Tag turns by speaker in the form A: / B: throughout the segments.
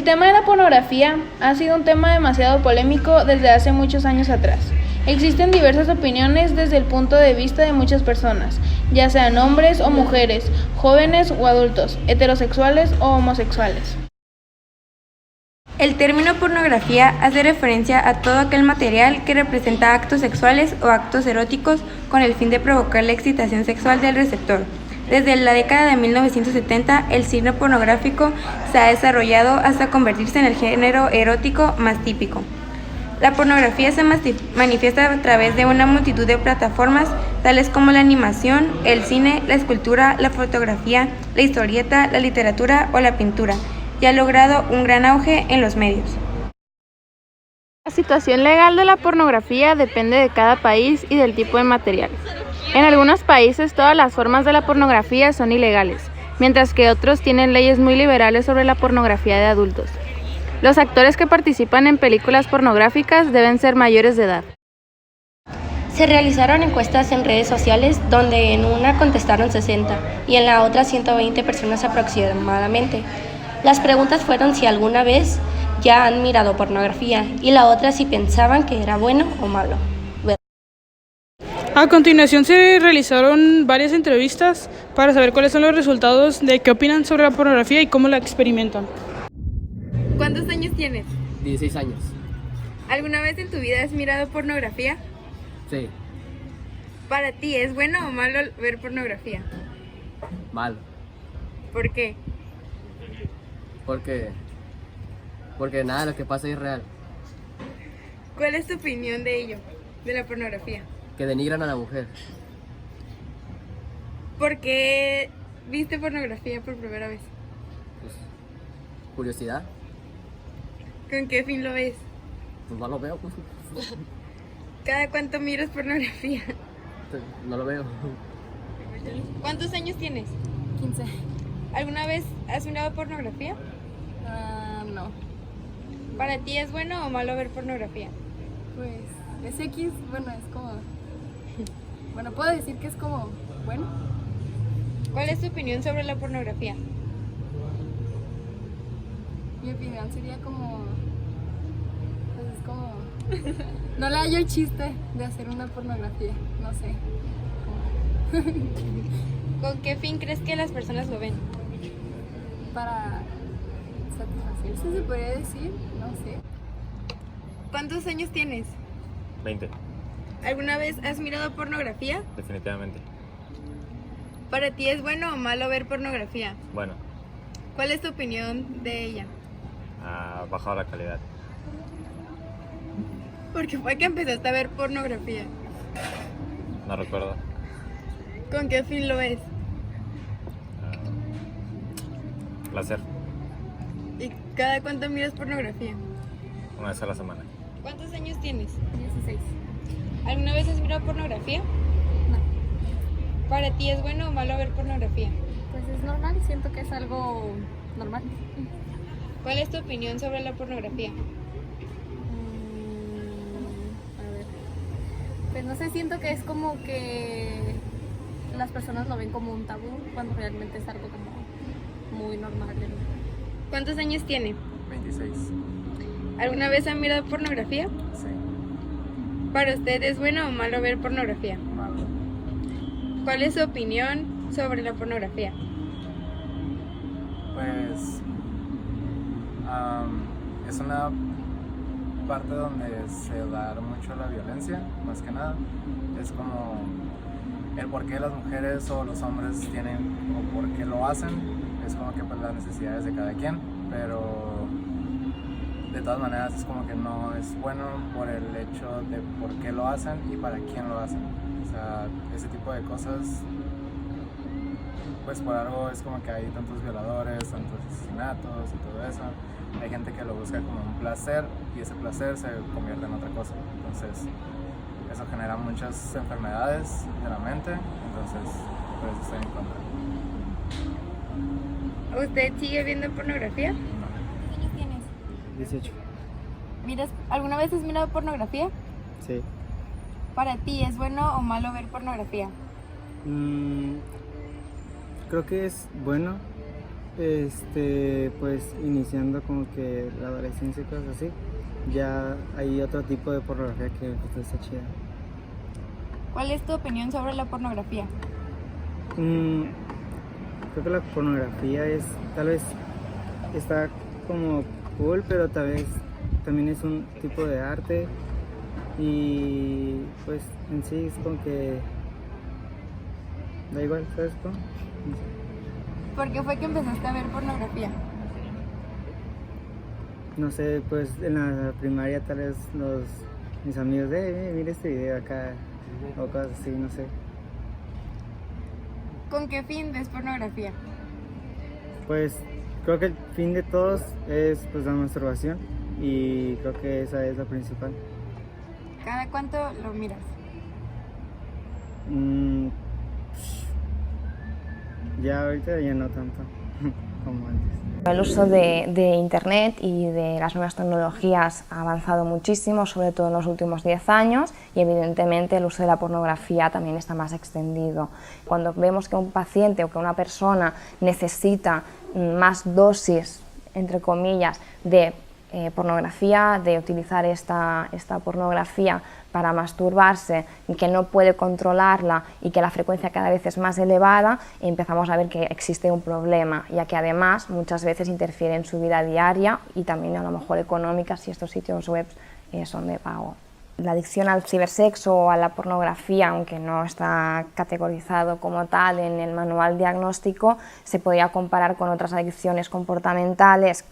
A: tema de la pornografía ha sido un tema demasiado polémico desde hace muchos años atrás. Existen diversas opiniones desde el punto de vista de muchas personas, ya sean hombres o mujeres, jóvenes o adultos, heterosexuales o homosexuales.
B: El término pornografía hace referencia a todo aquel material que representa actos sexuales o actos eróticos con el fin de provocar la excitación sexual del receptor. Desde la década de 1970, el cine pornográfico se ha desarrollado hasta convertirse en el género erótico más típico. La pornografía se manifiesta a través de una multitud de plataformas, tales como la animación, el cine, la escultura, la fotografía, la historieta, la literatura o la pintura, y ha logrado un gran auge en los medios.
C: La situación legal de la pornografía depende de cada país y del tipo de material. En algunos países todas las formas de la pornografía son ilegales, mientras que otros tienen leyes muy liberales sobre la pornografía de adultos. Los actores que participan en películas pornográficas deben ser mayores de edad.
D: Se realizaron encuestas en redes sociales donde en una contestaron 60 y en la otra 120 personas aproximadamente. Las preguntas fueron si alguna vez ya han mirado pornografía y la otra si pensaban que era bueno o malo.
E: A continuación se realizaron varias entrevistas para saber cuáles son los resultados de qué opinan sobre la pornografía y cómo la experimentan.
B: ¿Cuántos años tienes?
F: 16 años.
B: ¿Alguna vez en tu vida has mirado pornografía?
F: Sí,
B: ¿Para ti es bueno o malo ver pornografía?
F: malo.
B: ¿Por qué?
F: Porque nada de lo que pasa es real.
B: ¿Cuál es tu opinión de ello, de la pornografía?
F: Que denigran a la mujer.
B: ¿Por qué viste pornografía por primera vez?
F: Pues, curiosidad.
B: ¿Con qué fin lo ves?
F: Pues no lo veo, pues.
B: ¿Cada cuánto miras pornografía?
F: No lo veo.
B: ¿Cuántos años tienes?
G: 15.
B: ¿Alguna vez has mirado pornografía?
G: No.
B: ¿Para ti es bueno o malo ver pornografía?
G: Pues es X, bueno, es como... Bueno, puedo decir que es como... Bueno.
B: ¿Cuál es tu opinión sobre la pornografía?
G: Mi opinión sería como... Pues es como... No le hallo el chiste de hacer una pornografía, no sé.
B: ¿Con qué fin crees que las personas lo ven?
G: Para satisfacerse, se podría decir, no sé.
B: ¿Cuántos años tienes?
H: 20,
B: ¿Alguna vez has mirado pornografía?
H: definitivamente.
B: ¿Para ti es bueno o malo ver pornografía?
H: Bueno,
B: ¿Cuál es tu opinión de ella?
H: ha bajado la calidad.
B: ¿Por qué fue que empezaste a ver pornografía?
H: No recuerdo.
B: ¿Con qué fin lo ves?
H: Placer,
B: ¿Y cada cuánto miras pornografía?
H: una vez a la semana.
B: ¿Cuántos años tienes?
G: 16.
B: ¿Alguna vez has mirado pornografía?
G: No.
B: ¿Para ti es bueno o malo ver pornografía?
G: Pues es normal, siento que es algo normal.
B: ¿Cuál es tu opinión sobre la pornografía?
G: A ver. Pues no sé, siento que es como que las personas lo ven como un tabú cuando realmente es algo como muy normal.
B: ¿Cuántos años tiene?
I: 26.
B: ¿Alguna vez han mirado pornografía?
I: Sí,
B: ¿Para usted es bueno o malo ver pornografía?
I: malo.
B: ¿Cuál es su opinión sobre la pornografía?
I: Pues es una parte donde se da mucho la violencia, más que nada. Es como el por qué las mujeres o los hombres tienen o por qué lo hacen. Es como que pues las necesidades de cada quien, pero de todas maneras es como que no es bueno por el hecho de por qué lo hacen y para quién lo hacen. O sea, ese tipo de cosas, pues por algo es como que hay tantos violadores, tantos asesinatos y todo eso. Hay gente que lo busca como un placer y ese placer se convierte en otra cosa. Entonces eso genera muchas enfermedades de la mente, entonces por eso estoy en contra.
B: ¿Usted sigue viendo pornografía?
G: ¿Cuántos años tienes?
F: 18.
B: ¿Alguna vez has mirado pornografía?
F: Sí.
B: ¿Para ti es bueno o malo ver pornografía?
J: Creo que es bueno, Pues iniciando como que la adolescencia y cosas así, ya hay otro tipo de pornografía que pues, está chida.
B: ¿Cuál es tu opinión sobre la pornografía?
J: Creo que la pornografía tal vez está como cool, pero tal vez también es un tipo de arte y pues en sí es como que da igual, ¿sabes cómo?
B: ¿Por qué fue que empezaste a ver pornografía?
J: No sé, pues en la primaria tal vez mis amigos mira este video acá o cosas así, no sé.
B: ¿Con qué fin ves pornografía?
J: Pues creo que el fin de todos es pues la masturbación y creo que esa es la principal.
B: ¿Cada cuánto lo miras?
J: Ya ahorita ya no tanto como antes.
D: El uso de Internet y de las nuevas tecnologías ha avanzado muchísimo, sobre todo en los últimos 10 años, y evidentemente el uso de la pornografía también está más extendido. Cuando vemos que un paciente o que una persona necesita más dosis, entre comillas, de pornografía, de utilizar esta pornografía para masturbarse y que no puede controlarla y que la frecuencia cada vez es más elevada, empezamos a ver que existe un problema, ya que además muchas veces interfiere en su vida diaria y también a lo mejor económica si estos sitios web son de pago. La adicción al cibersexo o a la pornografía, aunque no está categorizado como tal en el manual diagnóstico, se podría comparar con otras adicciones comportamentales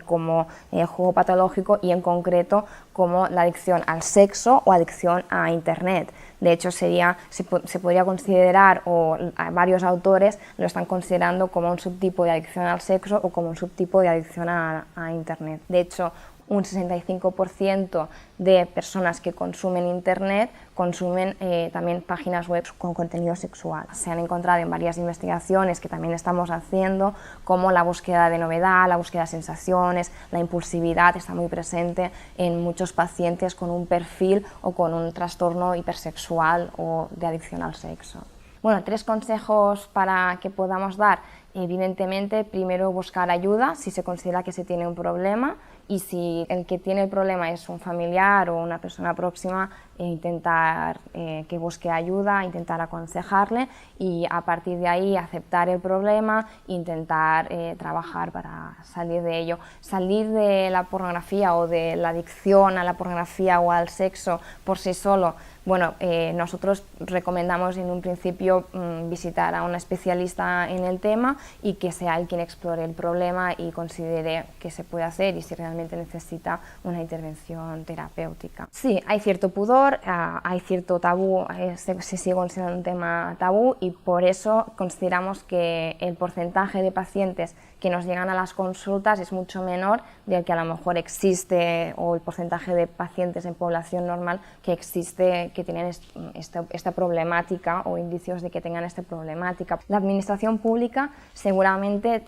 D: como juego patológico y en concreto como la adicción al sexo o adicción a Internet. De hecho, se podría considerar, o varios autores lo están considerando como un subtipo de adicción al sexo o como un subtipo de adicción a Internet. De hecho, un 65% de personas que consumen Internet consumen también páginas web con contenido sexual. Se han encontrado en varias investigaciones que también estamos haciendo, como la búsqueda de novedad, la búsqueda de sensaciones, la impulsividad está muy presente en muchos pacientes con un perfil o con un trastorno hipersexual o de adicción al sexo. Bueno, 3 consejos para que podamos dar. Evidentemente, primero buscar ayuda si se considera que se tiene un problema, y si el que tiene el problema es un familiar o una persona próxima, intentar que busque ayuda, intentar aconsejarle y a partir de ahí aceptar el problema, intentar trabajar para salir de ello. Salir de la pornografía o de la adicción a la pornografía o al sexo por sí solo, bueno, nosotros recomendamos en un principio visitar a un especialista en el tema y que sea él quien explore el problema y considere qué se puede hacer y si realmente necesita una intervención terapéutica. Sí, hay cierto pudor, hay cierto tabú, se sigue considerando un tema tabú y por eso consideramos que el porcentaje de pacientes que nos llegan a las consultas es mucho menor del que a lo mejor existe, o el porcentaje de pacientes en población normal que existe, que tienen esta problemática o indicios de que tengan esta problemática. La administración pública seguramente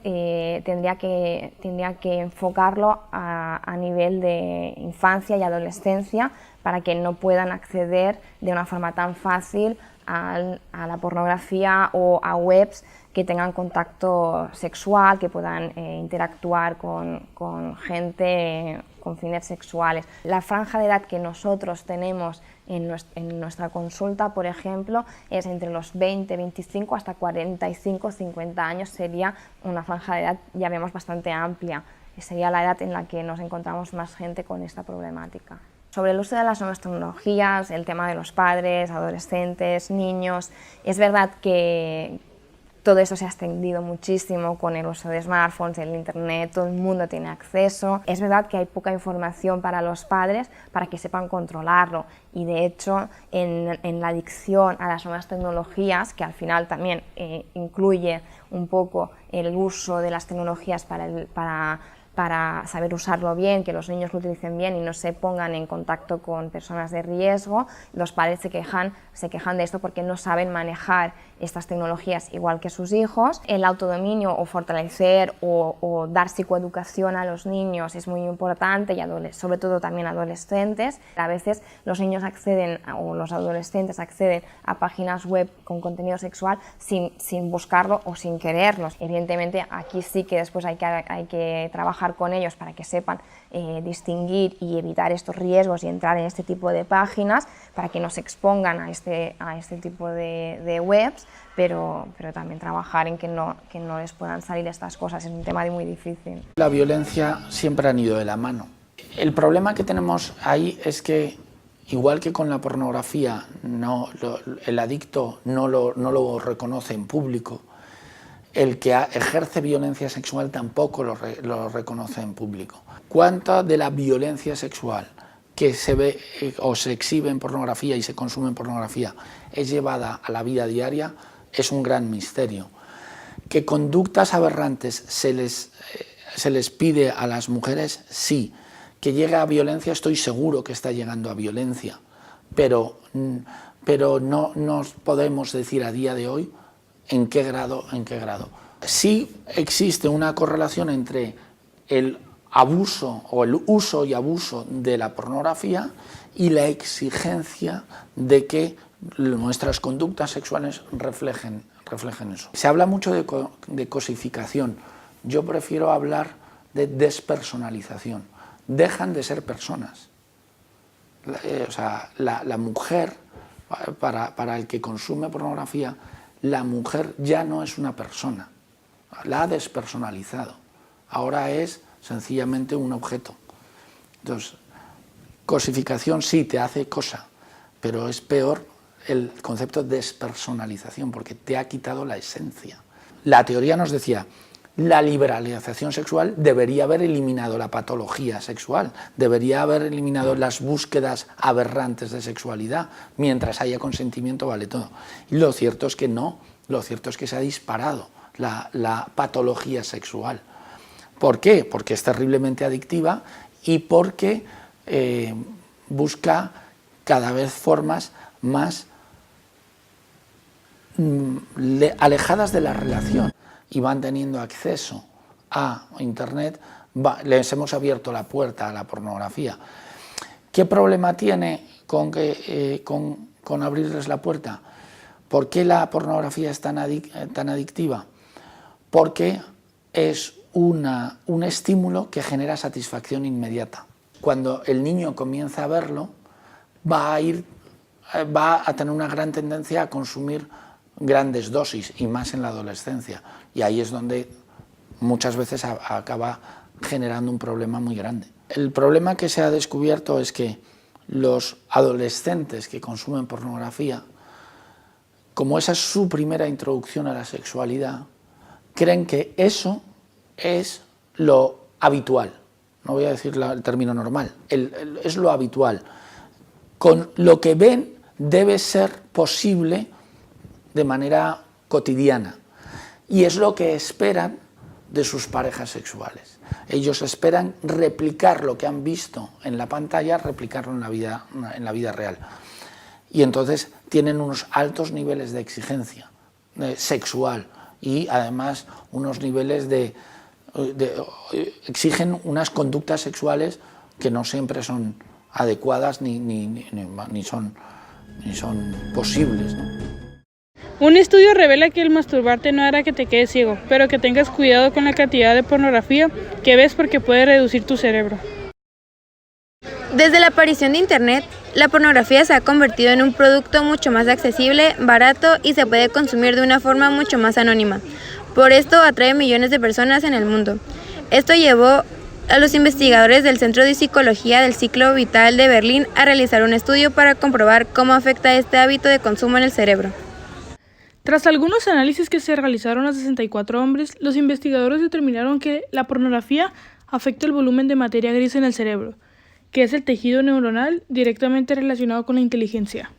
D: tendría que enfocarlo a nivel de infancia y adolescencia para que no puedan acceder de una forma tan fácil a la pornografía o a webs que tengan contacto sexual, que puedan interactuar con gente con fines sexuales. La franja de edad que nosotros tenemos en nuestra consulta, por ejemplo, es entre los 20, 25 hasta 45, 50 años, sería una franja de edad, ya vemos, bastante amplia. Sería la edad en la que nos encontramos más gente con esta problemática. Sobre el uso de las nuevas tecnologías, el tema de los padres, adolescentes, niños, es verdad que todo eso se ha extendido muchísimo con el uso de smartphones, el internet, todo el mundo tiene acceso. Es verdad que hay poca información para los padres para que sepan controlarlo y de hecho en la adicción a las nuevas tecnologías, que al final también incluye un poco el uso de las tecnologías para
K: para saber usarlo bien, que los niños lo utilicen bien y no se pongan en contacto con personas de riesgo. Los padres se quejan de esto porque no saben manejar estas tecnologías igual que sus hijos. El autodominio o fortalecer o dar psicoeducación a los niños es muy importante, y sobre todo también adolescentes. A veces los niños acceden o los adolescentes acceden a páginas web con contenido sexual sin buscarlo o sin quererlo. Evidentemente aquí sí que después hay que trabajar con ellos para que sepan distinguir y evitar estos riesgos y entrar en este tipo de páginas para que no se expongan a este tipo de webs, pero también trabajar en que no les puedan salir estas cosas. Es un tema muy difícil.
L: La violencia siempre han ido de la mano. El problema que tenemos ahí es que, igual que con la pornografía, el adicto no lo reconoce en público, el que ejerce violencia sexual tampoco lo reconoce en público. ¿Cuánta de la violencia sexual que se ve o se exhibe en pornografía y se consume en pornografía es llevada a la vida diaria? Es un gran misterio. ¿Que conductas aberrantes se les pide a las mujeres? Sí. ¿Que llegue a violencia? Estoy seguro que está llegando a violencia, pero no nos podemos decir a día de hoy ¿en qué grado? Sí existe una correlación entre el abuso o el uso y abuso de la pornografía y la exigencia de que nuestras conductas sexuales reflejen eso. Se habla mucho de cosificación. Yo prefiero hablar de despersonalización. Dejan de ser personas. La mujer, para el que consume pornografía, la mujer ya no es una persona, la ha despersonalizado, ahora es sencillamente un objeto. Entonces, cosificación sí te hace cosa, pero es peor el concepto de despersonalización porque te ha quitado la esencia. La teoría nos decía, la liberalización sexual debería haber eliminado la patología sexual, debería haber eliminado las búsquedas aberrantes de sexualidad, mientras haya consentimiento vale todo. Y lo cierto es que no, lo cierto es que se ha disparado la patología sexual. ¿Por qué? Porque es terriblemente adictiva y porque busca cada vez formas más alejadas de la relación. Y van teniendo acceso a Internet, les hemos abierto la puerta a la pornografía. ¿Qué problema tiene con abrirles la puerta? ¿Por qué la pornografía es tan adictiva? Porque es un estímulo que genera satisfacción inmediata. Cuando el niño comienza a verlo, va a tener una gran tendencia a consumir grandes dosis, y más en la adolescencia, y ahí es donde muchas veces acaba generando un problema muy grande. El problema que se ha descubierto es que los adolescentes que consumen pornografía, como esa es su primera introducción a la sexualidad, creen que eso es lo habitual, no voy a decir el término normal, es lo habitual. Con lo que ven debe ser posible de manera cotidiana, y es lo que esperan de sus parejas sexuales. Ellos esperan replicar lo que han visto en la pantalla, replicarlo en la vida real. Y entonces tienen unos altos niveles de exigencia sexual y además unos niveles exigen unas conductas sexuales que no siempre son adecuadas ni son posibles, ¿no?
E: Un estudio revela que el masturbarte no hará que te quedes ciego, pero que tengas cuidado con la cantidad de pornografía que ves porque puede reducir tu cerebro.
B: Desde la aparición de Internet, la pornografía se ha convertido en un producto mucho más accesible, barato y se puede consumir de una forma mucho más anónima. Por esto atrae millones de personas en el mundo. Esto llevó a los investigadores del Centro de Psicología del Ciclo Vital de Berlín a realizar un estudio para comprobar cómo afecta este hábito de consumo en el cerebro.
E: Tras algunos análisis que se realizaron a 64 hombres, los investigadores determinaron que la pornografía afecta el volumen de materia gris en el cerebro, que es el tejido neuronal directamente relacionado con la inteligencia.